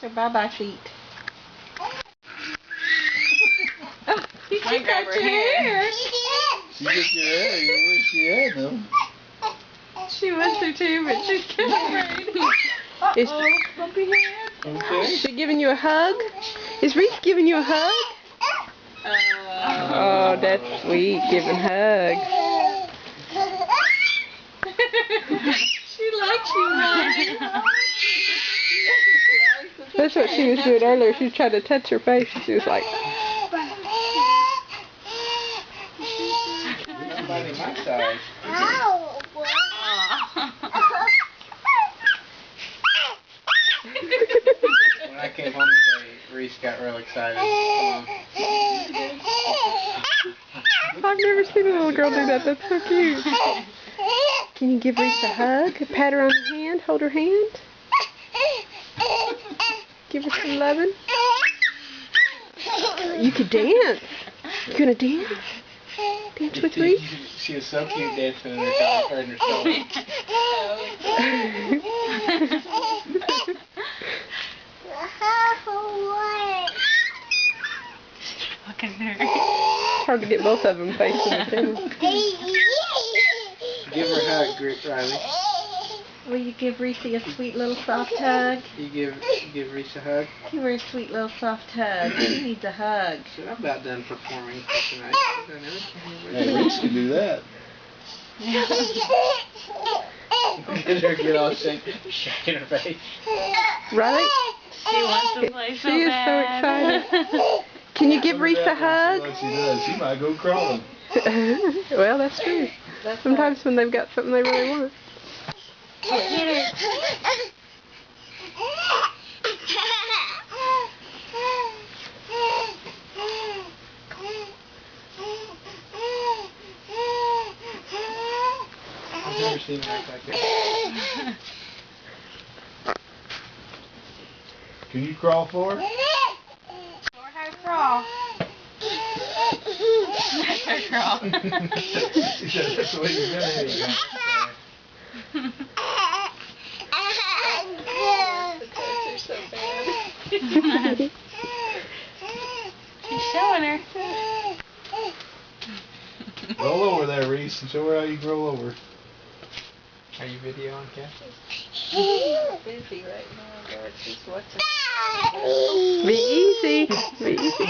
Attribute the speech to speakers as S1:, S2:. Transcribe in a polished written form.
S1: Her bye-bye feet. Oh, she
S2: might grab her hair.
S3: She took your hair. You wish she had them.
S1: She wants her to, but she's kind of afraid.
S2: Uh-oh, bumpy hand.
S3: Okay.
S1: Is she giving you a hug? Is Reese giving you a hug? Oh, that's sweet, giving hugs. She likes you, Mommy. That's what she was doing earlier. She was trying to touch her face. She was like...
S3: Somebody my size. When I came home today, Reese got real excited.
S1: I've never seen a little girl do that. That's so cute. Can you give Reese a hug? Pat her on the hand? Hold her hand? Give her some loving? You could dance. You gonna dance? Dance with Reese?
S3: She was so cute dancing in her in her soul.
S2: Fucking nerd.
S1: It's hard to get both of them facing the camera.
S3: Give her a hug, Riley.
S1: Will you give Reese a sweet little soft hug?
S3: You give Reese a hug.
S1: Give her a sweet little soft hug. She needs a hug.
S3: So I'm about done performing tonight.
S4: Hey, Reese can do that.
S3: Look at her get all shaking her face.
S1: Right?
S2: She wants to play so
S1: She is so excited. Can you give Reese a hug?
S4: What she does, she might go crawling.
S1: Well, that's true. Sometimes when they've got something they really want.
S3: I've never seen her act like that.
S4: Can you crawl for her?
S2: Show her how to crawl. Let her crawl.
S4: She said that's the way you're gonna do it.
S2: She's showing her.
S4: Roll over there, Reese, and show her how you roll over.
S3: Are you videoing, Kathy?
S1: She's busy right now, Lord. She's watching. Be easy. Be easy.